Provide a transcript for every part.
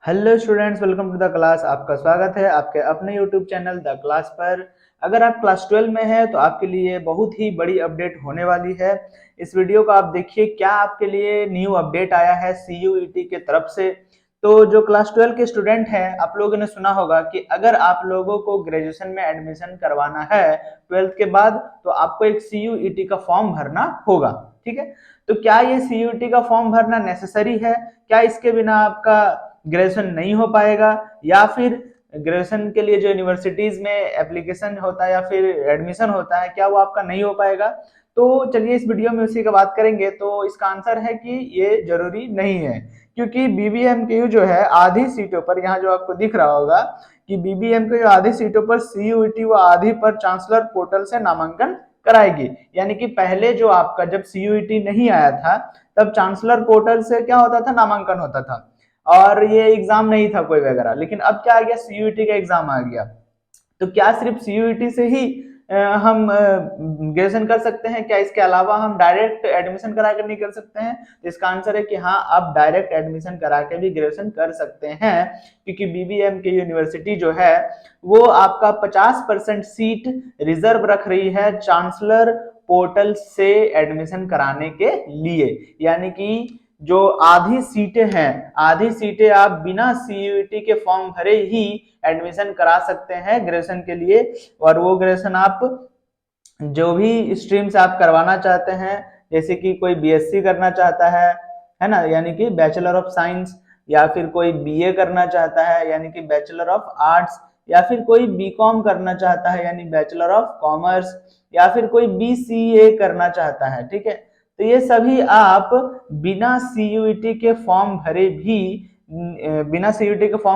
Hello students, welcome to the class. आपका स्वागत है आपके अपने यूट्यूब चैनल द क्लास पर। अगर आप क्लास 12 में हैं तो आपके लिए बहुत ही बड़ी अपडेट होने वाली है। इस वीडियो को आप देखिए, क्या आपके लिए न्यू अपडेट आया है CUET के तरफ से। तो जो क्लास 12 के स्टूडेंट हैं, आप लोगों ने सुना होगा कि अगर आप लोगों को ग्रेजुएशन में एडमिशन करवाना है 12th के बाद, तो आपको एक CUET का फॉर्म भरना होगा। ठीक है, तो क्या ये CUET का फॉर्म भरना नेसेसरी है? क्या इसके बिना आपका ग्रेजुएशन नहीं हो पाएगा, या फिर ग्रेजुएशन के लिए जो यूनिवर्सिटीज में एप्लीकेशन होता है या फिर एडमिशन होता है, क्या वो आपका नहीं हो पाएगा? तो चलिए इस वीडियो में उसी का बात करेंगे। तो इसका आंसर है कि ये जरूरी नहीं है, क्योंकि BBMKU जो है आधी सीटों पर, यहाँ जो आपको दिख रहा होगा कि BBMKU आधी सीटों पर CUET व आधी पर चांसलर पोर्टल से नामांकन कराएगी। यानी कि पहले जो आपका जब CUET नहीं आया था, तब चांसलर पोर्टल से क्या होता था, नामांकन होता था और ये एग्जाम नहीं था कोई वगैरह। लेकिन अब क्या आ गया, CUET का एग्जाम आ गया। तो क्या सिर्फ CUET से ही हम ग्रेजुएशन कर सकते हैं? क्या इसके अलावा हम डायरेक्ट एडमिशन करा कर नहीं कर सकते हैं? तो इसका आंसर है कि हाँ, आप डायरेक्ट एडमिशन करा के भी ग्रेजुएशन कर सकते हैं, क्योंकि BBMKU यूनिवर्सिटी जो है वो आपका 50% सीट रिजर्व रख रही है चांसलर पोर्टल से एडमिशन कराने के लिए। यानी कि जो आधी सीटें हैं, आधी सीटें आप बिना CUET के फॉर्म भरे ही एडमिशन करा सकते हैं ग्रेजुएशन के लिए। और वो ग्रेजुएशन आप जो भी स्ट्रीम से आप करवाना चाहते हैं, जैसे कि कोई BSc करना चाहता है ना, यानी कि बैचलर ऑफ साइंस, या फिर कोई BA करना चाहता है यानी कि बैचलर ऑफ आर्ट्स, या फिर कोई BCom करना चाहता है यानी बैचलर ऑफ कॉमर्स, या फिर कोई BCA करना चाहता है। ठीक है, तो ये सभी आप बिना CUET के फॉर्म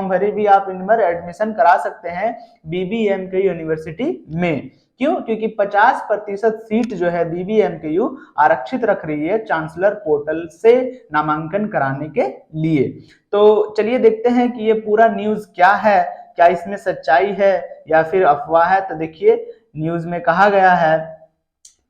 भरे भी आप इन पर एडमिशन करा सकते हैं BBMKU यूनिवर्सिटी में। क्यों? क्योंकि 50% सीट जो है BBMKU आरक्षित रख रही है चांसलर पोर्टल से नामांकन कराने के लिए। तो चलिए देखते हैं कि ये पूरा न्यूज क्या है, क्या इसमें सच्चाई है या फिर अफवाह है। तो देखिए, न्यूज में कहा गया है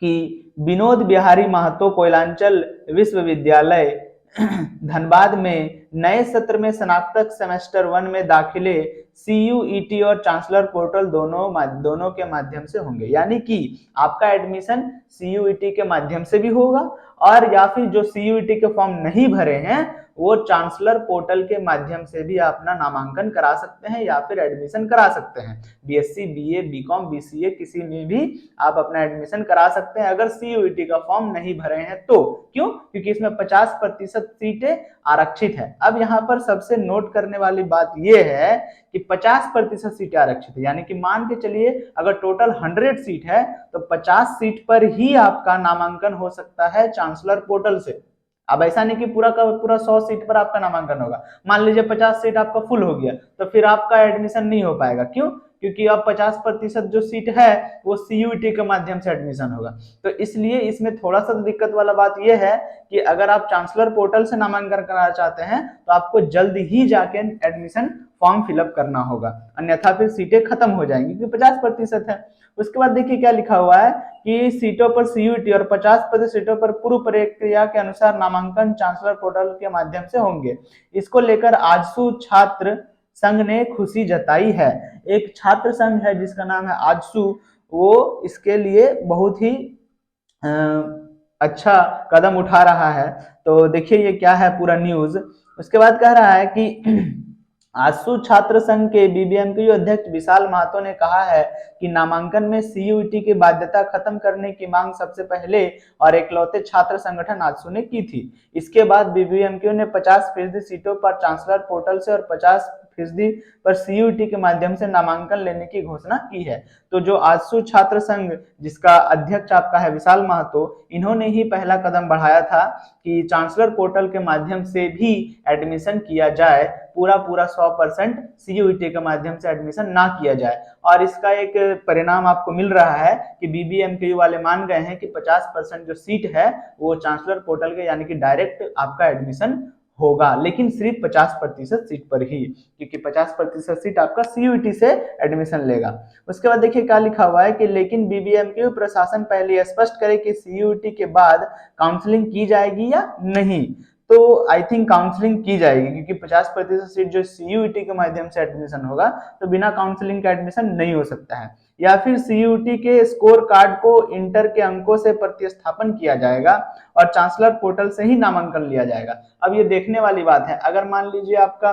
कि विनोद बिहारी महतो कोयलांचल विश्वविद्यालय धनबाद में नए सत्र में स्नातक सेमेस्टर 1 में दाखिले CUET और चांसलर पोर्टल दोनों के माध्यम से होंगे। यानी कि आपका एडमिशन CUET के माध्यम से भी होगा, और या फिर जो CUET के फॉर्म नहीं भरे हैं वो चांसलर पोर्टल के माध्यम से भी अपना नामांकन करा सकते हैं या फिर एडमिशन करा सकते हैं। BSc, BA, BCom, BCA किसी में भी आप अपना एडमिशन करा सकते हैं अगर CUET का फॉर्म नहीं भरे हैं तो। क्यों? क्योंकि इसमें 50% सीटें आरक्षित है। अब यहाँ पर सबसे नोट करने वाली बात यह है कि 50% सीटें आरक्षित है, यानी कि मान के चलिए अगर टोटल 100 सीट है तो 50 सीट पर ही आपका नामांकन हो सकता है चांसलर पोर्टल से। अब ऐसा नहीं कि पूरा का पूरा 100 सीट पर आपका नामांकन होगा। मान लीजिए 50 सीट आपका फुल हो गया, तो फिर आपका एडमिशन नहीं हो पाएगा। क्यों? क्योंकि अब 50% जो सीट है वो CUET के माध्यम से एडमिशन होगा। तो इसलिए इसमें थोड़ा सा दिक्कत वाला बात यह है कि अगर आप चांसलर पोर्टल से नामांकन कराना चाहते हैं तो आपको जल्द ही जाके एडमिशन फॉर्म फिलअप करना होगा, अन्यथा फिर सीटें खत्म हो जाएंगी, क्योंकि 50% है। उसके बाद देखिए क्या लिखा हुआ है कि सीटों पर CUET और 50% सीटों पर पूर्व प्रक्रिया के अनुसार नामांकन चांसलर पोर्टल के माध्यम से होंगे। इसको लेकर आजसू छात्र संघ ने खुशी जताई है। एक छात्र संघ है जिसका नाम है आजसू, वो इसके लिए बहुत ही अच्छा कदम उठा रहा है। तो देखिए ये क्या है पूरा न्यूज। उसके बाद कह रहा है कि आजसू छात्र संघ के BBMKU अध्यक्ष विशाल महतो ने कहा है कि नामांकन में CUET की बाध्यता खत्म करने की मांग सबसे पहले और इकलौते छात्र संगठन आजसू ने की थी। इसके बाद BBMKU ने 50% सीटों पर चांसलर पोर्टल से और 50% पर CUET के माध्यम से नामांकन लेने की घोषणा की है। तो जो आजसू छात्र संघ जिसका अध्यक्ष आपका है विशाल महतो, इन्होंने ही पहला कदम बढ़ाया था कि चांसलर पोर्टल के माध्यम से भी एडमिशन किया जाए, पूरा 100% CUET के माध्यम से एडमिशन ना किया जाए। और इसका एक परिणाम आपको मिल रहा है कि BBMKU वाले मान गए हैं कि 50% जो सीट है वो चांसलर पोर्टल के यानी कि डायरेक्ट आपका एडमिशन होगा, लेकिन सिर्फ 50% सीट पर ही, क्योंकि 50% सीट आपका CUET से एडमिशन लेगा। उसके बाद देखिए क्या लिखा हुआ है कि लेकिन BBMKU प्रशासन पहले स्पष्ट करे कि CUET के बाद काउंसलिंग की जाएगी या नहीं। तो तो आई थिंक काउंसलिंग की जाएगी, क्योंकि 50% सीट जो CUET के माध्यम से एडमिशन होगा, तो बिना काउंसलिंग का एडमिशन नहीं हो सकता है। या फिर CUET के स्कोर कार्ड को इंटर के अंकों से प्रतिस्थापन किया जाएगा और चांसलर पोर्टल से ही नामांकन लिया जाएगा। अब ये देखने वाली बात है, अगर मान लीजिए आपका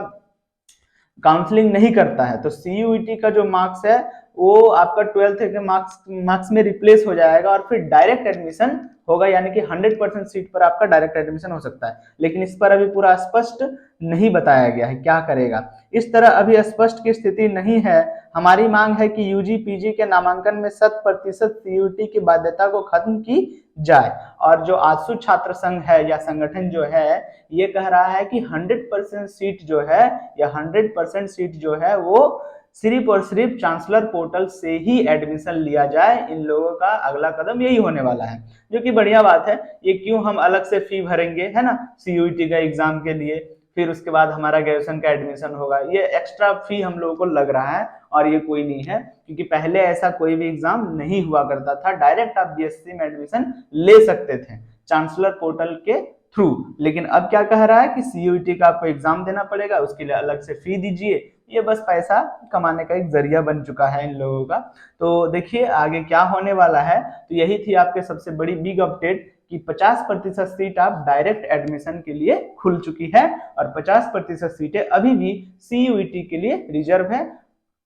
काउंसलिंग नहीं करता है तो CUET का जो मार्क्स है वो आपका 12th के मार्क्स में रिप्लेस हो जाएगा और फिर डायरेक्ट एडमिशन होगा, यानी कि 100% सीट पर आपका डायरेक्ट एडमिशन हो सकता है। लेकिन इस पर अभी पूरा स्पष्ट नहीं बताया गया है क्या करेगा। इस तरह अभी स्पष्ट की स्थिति नहीं है। हमारी मांग है कि UG PG के नामांकन में 100% CUET की बाध्यता को खत्म की जाए। और जो आसू छात्र संघ है या संगठन जो है ये कह रहा है कि 100% सीट जो है या 100% सीट जो है वो सिर्फ और सिर्फ चांसलर पोर्टल से ही एडमिशन लिया जाए। इन लोगों का अगला कदम यही होने वाला है, जो कि बढ़िया बात है। ये क्यों हम अलग से फी भरेंगे, है ना, CUET का एग्जाम के लिए, फिर उसके बाद हमारा ग्रेजुएशन का एडमिशन होगा, ये एक्स्ट्रा फी हम लोगों को लग रहा है और ये कोई नहीं है, क्योंकि पहले ऐसा कोई भी एग्जाम नहीं हुआ करता था। डायरेक्ट आप BSc में एडमिशन ले सकते थे चांसलर पोर्टल के थ्रू। लेकिन अब क्या कह रहा है कि CUET का आपको एग्जाम देना पड़ेगा, उसके लिए अलग से फी दीजिए। ये बस पैसा कमाने का एक जरिया बन चुका है इन लोगों का। तो देखिए आगे क्या होने वाला है। तो यही थी आपके सबसे बड़ी बिग अपडेट कि 50% सीट आप डायरेक्ट एडमिशन के लिए खुल चुकी है और 50% सीटें अभी भी CUET के लिए रिजर्व है।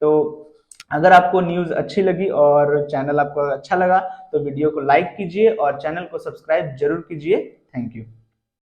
तो अगर आपको न्यूज अच्छी लगी और चैनल आपको अच्छा लगा तो वीडियो को लाइक कीजिए और चैनल को सब्सक्राइब जरूर कीजिए। Thank you.